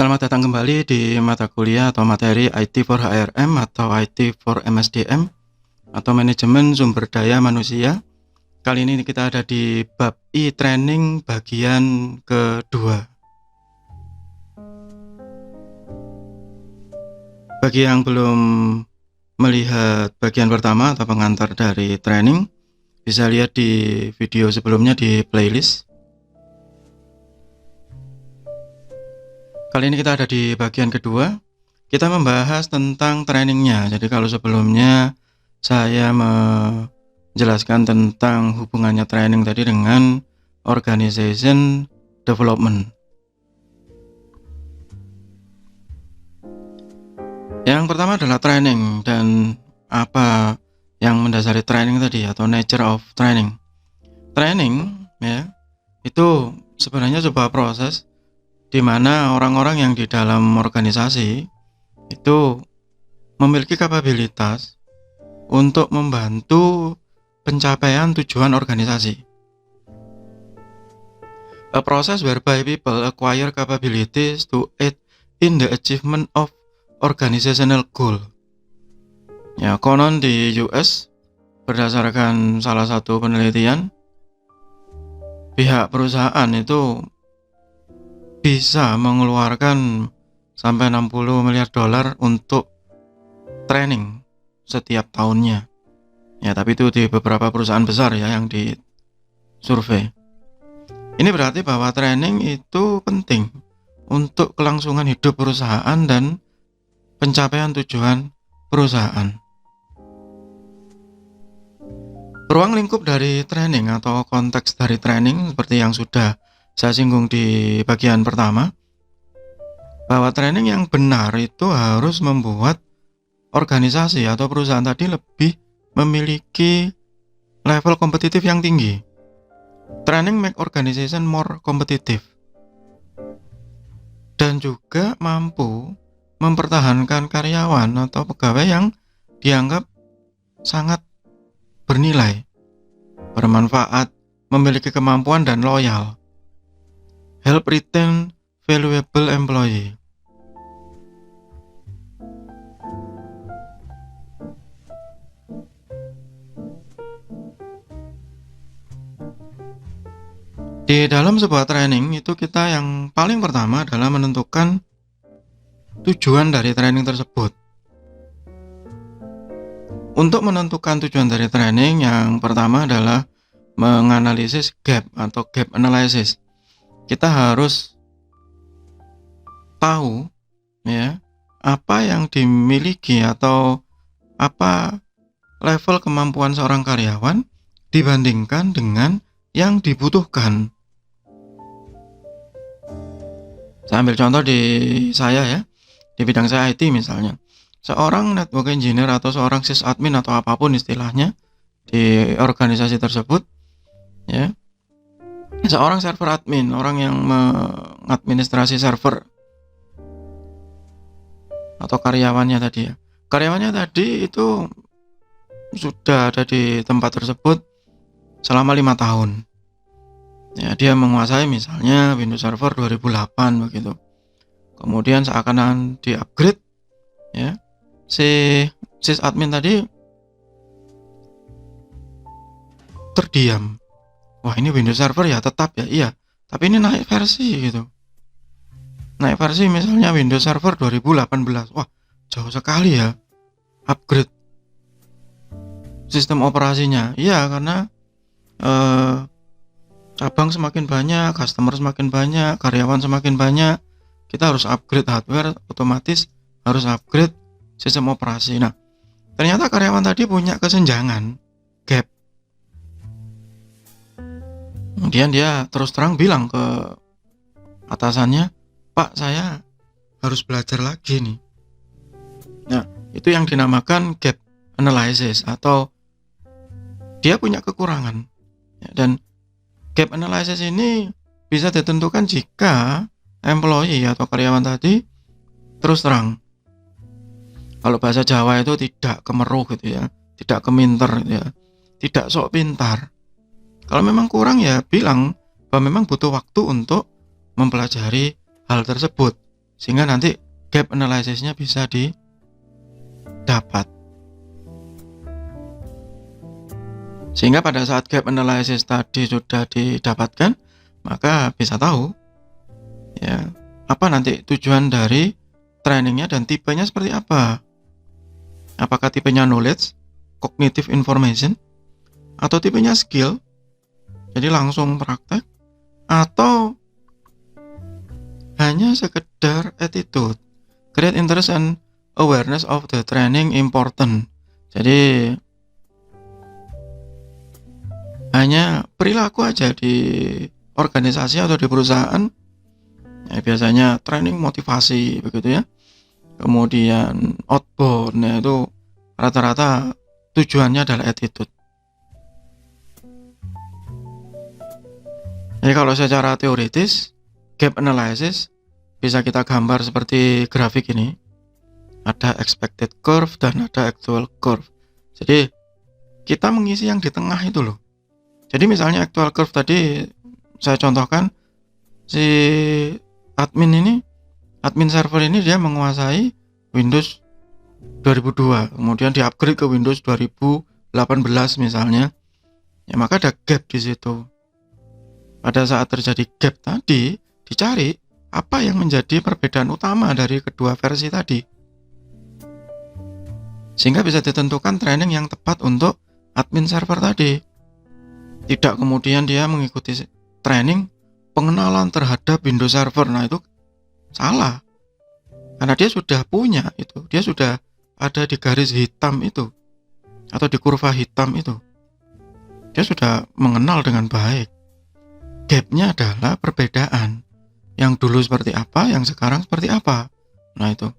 Selamat datang kembali di mata kuliah atau materi IT for HRM atau IT for MSDM atau Manajemen Sumber Daya Manusia. Kali ini kita ada di bab e-training bagian kedua. Bagi yang belum melihat bagian pertama atau pengantar dari training, bisa lihat di video sebelumnya di playlist. Kali ini kita ada di bagian kedua. Kita membahas tentang trainingnya. Jadi kalau sebelumnya saya menjelaskan tentang hubungannya training tadi dengan organization development. Yang pertama adalah training dan apa yang mendasari training tadi atau nature of training. Training ya, itu sebenarnya sebuah proses di mana orang-orang yang di dalam organisasi itu memiliki kapabilitas untuk membantu pencapaian tujuan organisasi. A process whereby people acquire capabilities to aid in the achievement of organizational goal. Ya, konon di US berdasarkan salah satu penelitian, pihak perusahaan itu bisa mengeluarkan sampai 60 miliar dolar untuk training setiap tahunnya. Ya, tapi itu di beberapa perusahaan besar ya yang disurvei. Ini berarti bahwa training itu penting untuk kelangsungan hidup perusahaan dan pencapaian tujuan perusahaan. Ruang lingkup dari training atau konteks dari training seperti yang sudah saya singgung di bagian pertama, bahwa training yang benar itu harus membuat organisasi atau perusahaan tadi lebih memiliki level kompetitif yang tinggi. Training make organization more competitive dan juga mampu mempertahankan karyawan atau pegawai yang dianggap sangat bernilai, bermanfaat, memiliki kemampuan dan loyal. Help retain valuable employee. Di dalam sebuah training itu kita yang paling pertama adalah menentukan tujuan dari training tersebut. Untuk menentukan tujuan dari training, yang pertama adalah menganalisis gap atau gap analysis. Kita harus tahu ya apa yang dimiliki atau apa level kemampuan seorang karyawan dibandingkan dengan yang dibutuhkan. Saya ambil contoh di saya ya, di bidang saya IT misalnya. Seorang network engineer atau seorang sysadmin atau apapun istilahnya di organisasi tersebut ya. Seorang server admin, orang yang mengadministrasi server atau karyawannya tadi ya. Karyawannya tadi itu sudah ada di tempat tersebut selama 5 tahun. Ya, dia menguasai misalnya Windows Server 2008 begitu. Kemudian seakan-akan di-upgrade ya. Si sysadmin tadi terdiam. Wah, ini Windows Server ya tetap ya, iya. Tapi ini naik versi gitu. Naik versi misalnya Windows Server 2018. Wah, jauh sekali ya upgrade sistem operasinya. Iya, karena cabang semakin banyak, customer semakin banyak, karyawan semakin banyak. Kita harus upgrade hardware, otomatis harus upgrade sistem operasi. Nah, ternyata karyawan tadi punya kesenjangan, gap. Kemudian dia terus terang bilang ke atasannya, "Pak, saya harus belajar lagi nih." Nah, itu yang dinamakan gap analysis atau dia punya kekurangan. Dan gap analysis ini bisa ditentukan jika employee atau karyawan tadi terus terang. Kalau bahasa Jawa itu tidak kemeruh gitu ya, tidak keminter gitu ya, tidak sok pintar. Kalau memang kurang ya bilang bahwa memang butuh waktu untuk mempelajari hal tersebut sehingga nanti gap analysisnya bisa didapat. Sehingga pada saat gap analysis tadi sudah didapatkan, maka bisa tahu ya apa nanti tujuan dari trainingnya dan tipenya seperti apa. Apakah tipenya knowledge, cognitive information, atau tipenya skill, jadi langsung praktek, atau hanya sekedar attitude. Create interest and awareness of the training important. Jadi hanya perilaku aja di organisasi atau di perusahaan ya, biasanya training motivasi begitu ya, kemudian outbound ya, itu rata-rata tujuannya adalah attitude. Jadi kalau secara teoritis gap analysis bisa kita gambar seperti grafik ini, ada expected curve dan ada actual curve. Jadi kita mengisi yang di tengah itu loh. Jadi misalnya actual curve tadi saya contohkan, si admin server ini dia menguasai Windows 2002, kemudian di-upgrade ke Windows 2018 misalnya. Ya maka ada gap di situ. Pada saat terjadi gap tadi, dicari apa yang menjadi perbedaan utama dari kedua versi tadi. Sehingga bisa ditentukan training yang tepat untuk admin server tadi. Tidak kemudian dia mengikuti training pengenalan terhadap Windows Server. Nah itu salah, karena dia sudah punya itu, dia sudah ada di garis hitam itu atau di kurva hitam itu, dia sudah mengenal dengan baik. Gapnya adalah perbedaan, yang dulu seperti apa, yang sekarang seperti apa. Nah itu.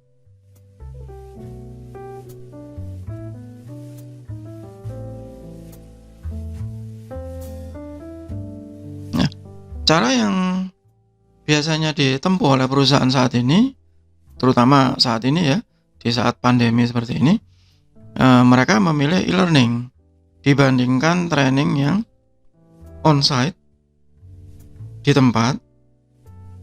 Cara yang biasanya ditempuh oleh perusahaan saat ini, terutama saat ini ya, di saat pandemi seperti ini, mereka memilih e-learning dibandingkan training yang on-site di tempat,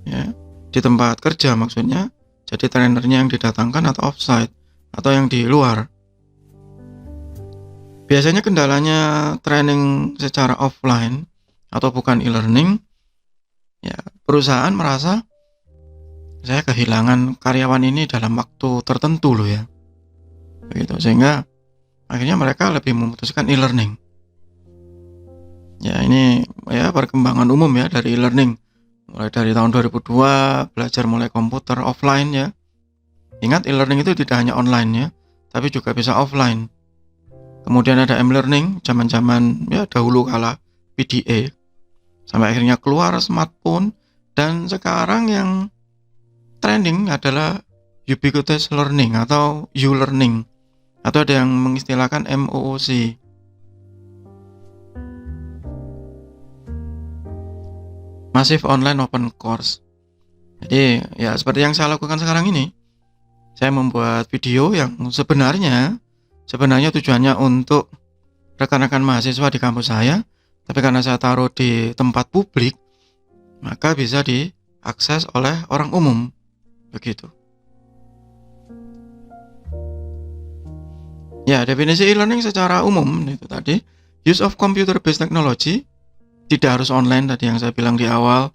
ya, di tempat kerja maksudnya. Jadi trainernya yang didatangkan atau off-site atau yang di luar. Biasanya kendalanya training secara offline atau bukan e-learning, ya, perusahaan merasa saya kehilangan karyawan ini dalam waktu tertentu loh ya, begitu, sehingga akhirnya mereka lebih memutuskan e-learning. Ya ini ya perkembangan umum ya dari e-learning, mulai dari tahun 2002 belajar mulai komputer offline ya. Ingat e-learning itu tidak hanya online ya, tapi juga bisa offline. Kemudian ada m-learning zaman-zaman ya dahulu kala PDA. Sampai akhirnya keluar smartphone, dan sekarang yang trending adalah ubiquitous learning atau U-learning, atau ada yang mengistilahkan MOOC. Massive Online Open Course. Jadi ya seperti yang saya lakukan sekarang ini, saya membuat video yang sebenarnya tujuannya untuk rekan-rekan mahasiswa di kampus saya, tapi karena saya taruh di tempat publik, maka bisa diakses oleh orang umum, begitu. Ya, definisi e-learning secara umum itu tadi, use of computer-based technology, tidak harus online tadi yang saya bilang di awal,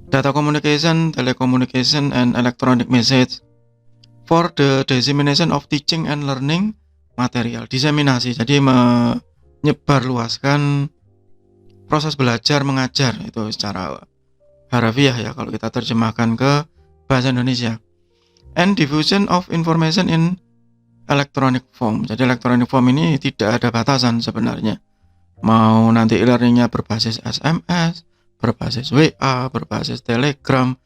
data communication, telecommunication, and electronic message for the dissemination of teaching and learning material. Diseminasi, jadi menyebarluaskan proses belajar mengajar, itu secara harafiah ya kalau kita terjemahkan ke bahasa Indonesia. And diffusion of information in electronic form. Jadi electronic form ini tidak ada batasan sebenarnya. Mau nanti e-learningnya berbasis SMS, berbasis WA, berbasis Telegram,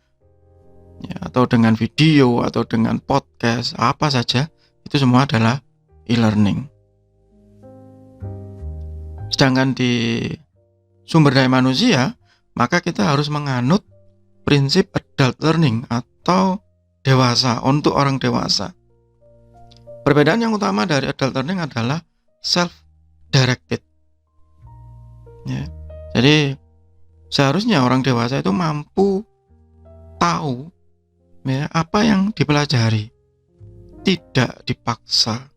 ya, atau dengan video, atau dengan podcast, apa saja, itu semua adalah e-learning. Sedangkan di sumber daya manusia, maka kita harus menganut prinsip adult learning atau dewasa, untuk orang dewasa. Perbedaan yang utama dari adult learning adalah self-directed. Ya, jadi seharusnya orang dewasa itu mampu tahu ya, apa yang dipelajari, tidak dipaksa,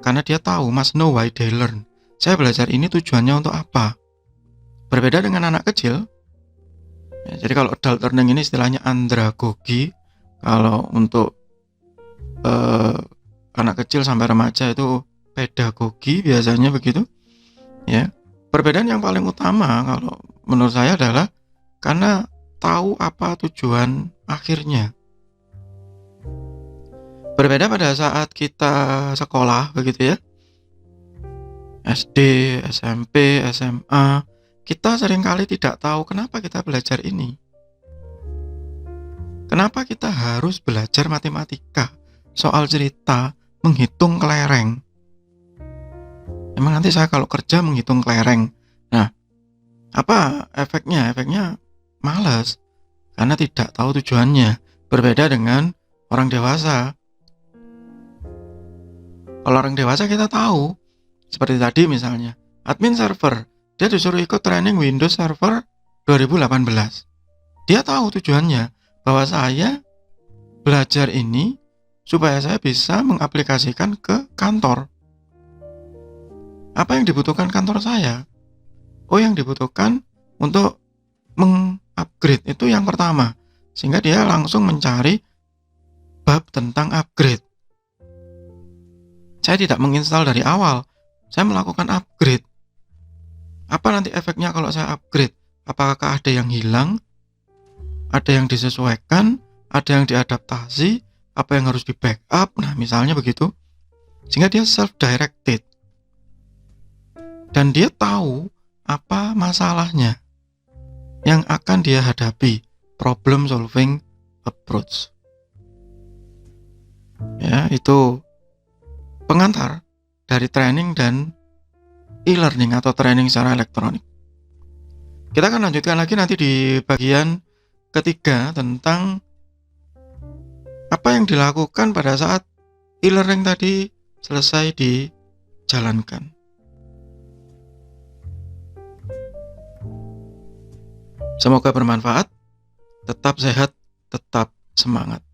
karena dia tahu, must know why they learn. Saya belajar ini tujuannya untuk apa. Berbeda dengan anak kecil, ya, jadi kalau adult learning ini istilahnya andragogi. Kalau untuk anak kecil sampai remaja itu pedagogi biasanya begitu, ya. Perbedaan yang paling utama kalau menurut saya adalah karena tahu apa tujuan akhirnya. Berbeda pada saat kita sekolah begitu ya, SD, SMP, SMA, kita seringkali tidak tahu kenapa kita belajar ini. Kenapa kita harus belajar matematika, soal cerita, menghitung kelereng. Emang nanti saya kalau kerja menghitung kelereng. Nah, apa efeknya? Efeknya malas, karena tidak tahu tujuannya. Berbeda dengan orang dewasa. Kalau orang dewasa kita tahu, seperti tadi misalnya, admin server, dia disuruh ikut training Windows Server 2018. Dia tahu tujuannya, bahwa saya belajar ini supaya saya bisa mengaplikasikan ke kantor. Apa yang dibutuhkan kantor saya? Oh, yang dibutuhkan untuk mengupgrade itu yang pertama. Sehingga dia langsung mencari bab tentang upgrade. Saya tidak menginstal dari awal, saya melakukan upgrade. Apa nanti efeknya kalau saya upgrade? Apakah ada yang hilang? Ada yang disesuaikan? Ada yang diadaptasi? Apa yang harus di backup? Nah, misalnya begitu. Sehingga dia self-directed. Dan dia tahu apa masalahnya yang akan dia hadapi. Problem solving approach. Ya, itu pengantar dari training dan e-learning atau training secara elektronik. Kita akan lanjutkan lagi nanti di bagian ketiga tentang apa yang dilakukan pada saat e-learning tadi selesai dijalankan. Semoga bermanfaat, tetap sehat, tetap semangat.